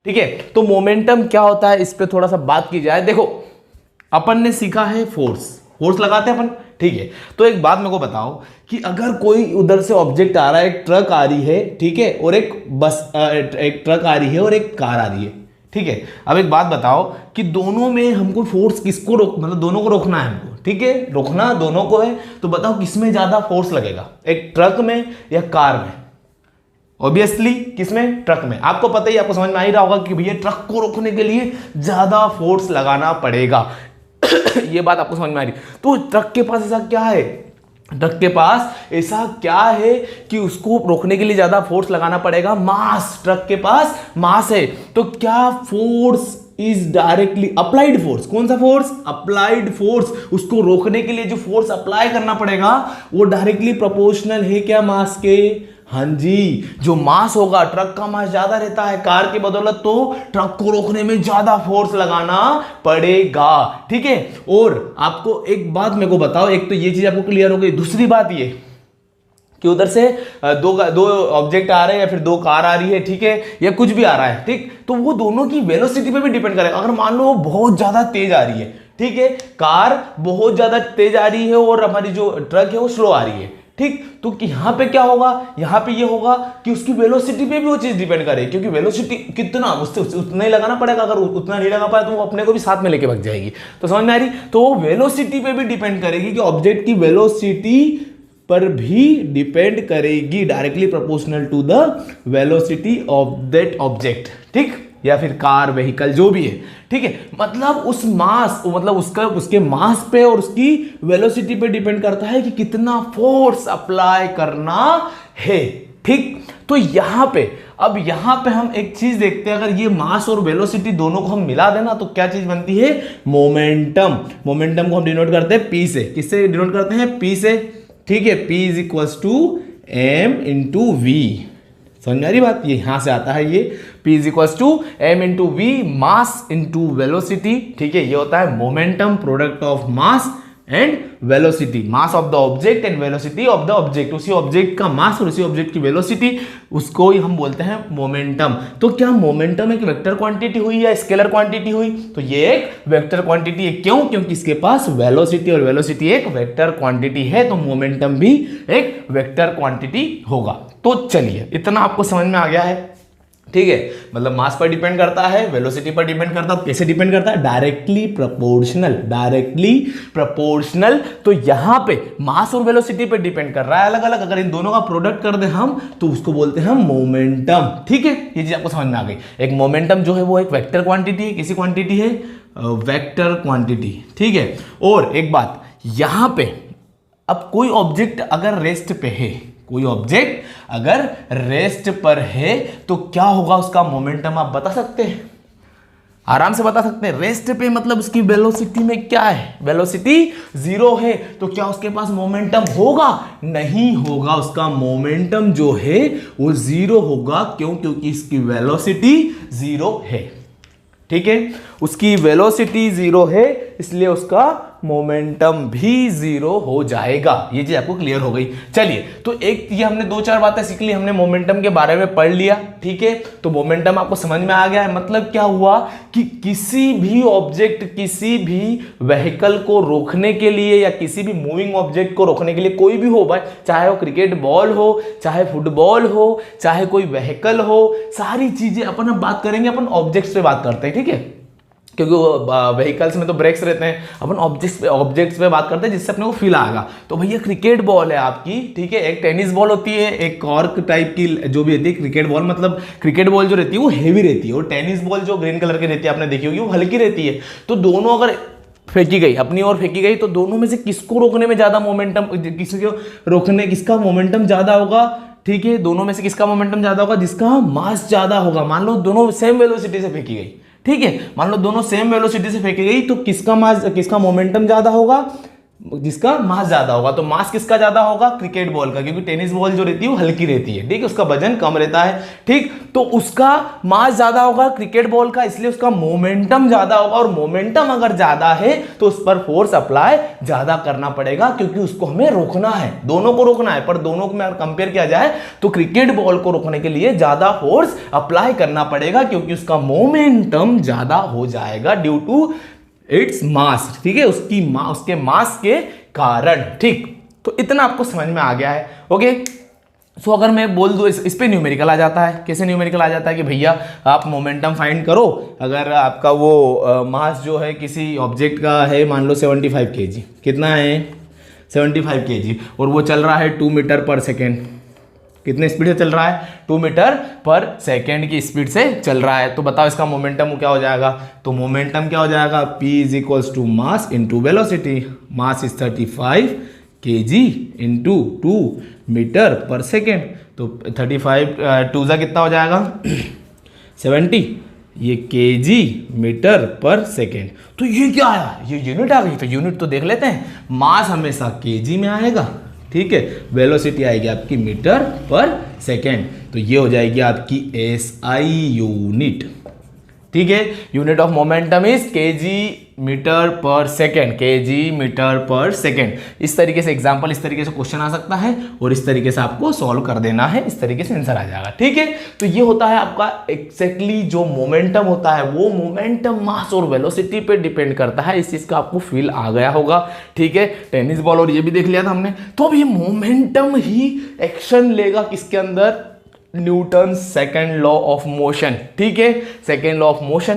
ठीक है, तो मोमेंटम क्या होता है इस पे थोड़ा सा बात की जाए। देखो अपन ने सीखा है फोर्स लगाते हैं अपन, ठीक है। तो एक बात मेरे को बताओ कि अगर कोई उधर से ऑब्जेक्ट आ रहा है, एक ट्रक आ रही है, ठीक है, और एक ट्रक आ रही है और एक कार आ रही है, ठीक है। अब एक बात बताओ कि दोनों में हमको फोर्स किसको मतलब दोनों को रोकना है हमको, ठीक है, रोकना दोनों को है। तो बताओ किसमें ज्यादा फोर्स लगेगा, एक ट्रक में या कार में? ऑब्वियसली किसमें? ट्रक में। आपको पता ही, आपको समझ में आ ही रहा होगा कि भैया ट्रक को रोकने के लिए ज्यादा फोर्स लगाना पड़ेगा। ये बात आपको समझ में आ रही? तो ट्रक के पास ऐसा क्या है, ट्रक के पास ऐसा क्या है कि उसको रोकने के लिए ज्यादा फोर्स लगाना पड़ेगा? मास। ट्रक के पास मास है, तो क्या force is directly applied force. कौन सा फोर्स? Applied force. उसको रोकने के लिए जो फोर्स अप्लाई करना पड़ेगा वो डायरेक्टली प्रोपोर्शनल है क्या मास के? हाँ जी, जो मास होगा, ट्रक का मास ज्यादा रहता है कार की बदौलत, तो ट्रक को रोकने में ज्यादा फोर्स लगाना पड़ेगा, ठीक है। और आपको एक बात मेरे को बताओ, एक तो ये चीज आपको क्लियर हो गई, दूसरी बात ये कि उधर से दो ऑब्जेक्ट आ रहे हैं या फिर दो कार आ रही है, ठीक है, या कुछ भी आ रहा है, ठीक, तो वो दोनों की वेलोसिटी पे भी डिपेंड करेगा। अगर मान लो बहुत ज्यादा तेज आ रही है, ठीक है, कार बहुत ज्यादा तेज आ रही है और हमारी जो ट्रक है वो स्लो आ रही है, ठीक, तो यहां पे क्या होगा, यहां पे ये होगा कि उसकी वेलोसिटी पे भी वो चीज डिपेंड करे, क्योंकि वेलोसिटी कितना उससे उतना ही लगाना पड़ेगा। अगर उतना नहीं लगा पाए तो वो अपने को भी साथ में लेके भाग जाएगी। तो समझ में आ रही? तो वो वेलोसिटी पे भी डिपेंड करेगी कि ऑब्जेक्ट की वेलोसिटी पर भी डिपेंड करेगी, directly proportional to the velocity of that object, ठीक, या फिर कार, व्हीकल, जो भी है, ठीक है। मतलब उस मास, मतलब उसके मास पे और उसकी वेलोसिटी पे डिपेंड करता है कि कितना फोर्स अप्लाई करना है, ठीक। तो यहां पे, अब यहां पे हम एक चीज देखते हैं, अगर ये मास और वेलोसिटी दोनों को हम मिला देना तो क्या चीज बनती है? मोमेंटम। मोमेंटम को हम डिनोट करते हैं पी से। किससे डिनोट करते हैं? पी से, ठीक है। P is equals to M into V. समझ में आ रही बात? ये यहां से आता है, ये P is equals to M into V, mass into velocity, ठीक है। ये होता है momentum, product of mass and velocity, mass of the object and velocity of the object. उसी ऑब्जेक्ट का मास और उसी ऑब्जेक्ट की वेलोसिटी, उसको ही हम बोलते हैं मोमेंटम। तो क्या मोमेंटम एक वेक्टर क्वांटिटी हुई या स्केलर क्वांटिटी हुई? तो ये एक वेक्टर क्वांटिटी है। क्यों? क्योंकि इसके पास वेलोसिटी और वेलोसिटी एक वेक्टर क्वांटिटी है, तो मोमेंटम भी एक वेक्टर क्वांटिटी होगा। तो चलिए, इतना आपको समझ में आ गया है, ठीक है। मतलब मास पर डिपेंड करता है, वेलोसिटी पर डिपेंड करता है। कैसे डिपेंड करता है? Directly proportional, directly proportional. तो यहां पे मास और वेलोसिटी पर डिपेंड कर रहा है अलग अलग। अगर इन दोनों का प्रोडक्ट कर दे हम, तो उसको बोलते हैं मोमेंटम, ठीक है। ये चीज आपको समझ में आ गई। एक मोमेंटम जो है वो एक वेक्टर क्वांटिटी है। किसी क्वांटिटी है? वेक्टर क्वांटिटी, ठीक है। और एक बात यहां पे, अब कोई ऑब्जेक्ट अगर रेस्ट पे है, कोई ऑब्जेक्ट अगर रेस्ट पर है, तो क्या होगा उसका मोमेंटम? आप बता सकते हैं? आराम से बता सकते हैं। रेस्ट पे मतलब उसकी वेलोसिटी में क्या है? वेलोसिटी 0 है, तो क्या उसके पास मोमेंटम होगा? नहीं होगा। उसका मोमेंटम जो है वो 0 होगा। क्यों? क्योंकि इसकी वेलोसिटी 0 है, ठीक है। उसकी वेलोसिटी 0 है, इसलिए उसका मोमेंटम भी 0 हो जाएगा। ये चीज आपको क्लियर हो गई। चलिए, तो एक ये हमने 2-4 बातें सीख ली, हमने मोमेंटम के बारे में पढ़ लिया, ठीक है। तो मोमेंटम आपको समझ में आ गया है। मतलब क्या हुआ कि किसी भी ऑब्जेक्ट, किसी भी व्हीकल को रोकने के लिए या किसी भी मूविंग ऑब्जेक्ट को रोकने के लिए, कोई भी हो भाई, चाहे वो क्रिकेट बॉल हो, चाहे फुटबॉल हो, चाहे कोई व्हीकल हो, सारी चीजें अपन अब बात करेंगे, अपन ऑब्जेक्ट्स पे बात करते हैं, ठीक है। क्योंकि व्हीकल्स में तो ब्रेक्स रहते हैं, अपन ऑब्जेक्ट्स पे बात करते हैं जिससे अपने को फील आएगा। तो भैया क्रिकेट बॉल है आपकी, ठीक है, एक टेनिस बॉल होती है, एक कॉर्क टाइप की जो भी रहती है। क्रिकेट बॉल मतलब क्रिकेट बॉल जो रहती है वो हेवी रहती है, और टेनिस बॉल जो ग्रीन कलर की रहती है, आपने देखी होगी, वो हल्की रहती है। तो दोनों अगर फेंकी गई, अपनी ओर फेंकी गई, तो दोनों में से किसको रोकने में ज्यादा मोमेंटम, किसका मोमेंटम ज्यादा होगा, ठीक है। दोनों में से किसका मोमेंटम ज्यादा होगा? जिसका मास ज्यादा होगा। मान लो दोनों सेम वेलोसिटी से फेंकी गई, ठीक है, मान लो दोनों सेम वेलोसिटी से फेंकी गई, तो किसका मास, किसका मोमेंटम ज्यादा होगा? जिसका मास ज्यादा होगा। तो मास किसका ज्यादा होगा? क्रिकेट बॉल का, क्योंकि टेनिस बॉल जो रहती है वो हल्की रहती है, ठीक है, उसका वजन कम रहता है, ठीक। तो उसका मास ज्यादा होगा क्रिकेट बॉल का, इसलिए उसका मोमेंटम ज्यादा होगा, और मोमेंटम अगर ज्यादा है तो उस पर फोर्स अप्लाई ज्यादा करना पड़ेगा, क्योंकि उसको हमें रोकना है, दोनों को रोकना है। पर दोनों को में अगर कंपेयर किया जाए तो क्रिकेट बॉल को रोकने के लिए ज्यादा फोर्स अप्लाई करना पड़ेगा, क्योंकि उसका मोमेंटम ज्यादा हो जाएगा ड्यू टू इट्स मास, ठीक है, उसके मास के कारण, ठीक। तो इतना आपको समझ में आ गया है, ओके। सो अगर मैं बोल दूं, इस पे न्यूमेरिकल आ जाता है। कैसे न्यूमेरिकल आ जाता है कि भैया आप मोमेंटम फाइंड करो, अगर आपका वो मास जो है किसी ऑब्जेक्ट का है, मान लो 75 kg, कितना है 75 kg, और वो चल रहा है 2 मीटर पर सेकेंड। कितने स्पीड से चल रहा है? 2 मीटर पर सेकेंड की स्पीड से चल रहा है। तो बताओ इसका मोमेंटम क्या हो जाएगा? तो मोमेंटम क्या हो जाएगा? P is equals to mass into velocity. Mass is 35 kg into 2 metre per second. तो 35 टू ज़ा कितना हो जाएगा? 70, ये kg मीटर पर सेकेंड। तो ये क्या आया? ये यूनिट आ गई। तो यूनिट तो देख लेते हैं। मास हमेशा kg में आएगा, ठीक है, वेलोसिटी आएगी आपकी मीटर पर सेकेंड। तो ये हो जाएगी आपकी SI यूनिट, ठीक है। Unit of momentum is kg metre per second, kg metre per second. इस तरीके से एग्जांपल, इस तरीके से क्वेश्चन आ सकता है, और इस तरीके से आपको सॉल्व कर देना है, इस तरीके से आंसर आ जाएगा, ठीक है। तो ये होता है आपका एक्जैक्टली जो मोमेंटम होता है, वो मोमेंटम मास और वेलोसिटी पे डिपेंड करता है। इस चीज का आपको फील आ गया होगा, ठीक है। टेनिस बॉल और ये भी देख लिया था हमने। तो अब ये मोमेंटम ही एक्शन लेगा किसके अंदर? Newton second law of motion, ठीक है, सेकेंड लॉ ऑफ मोशन।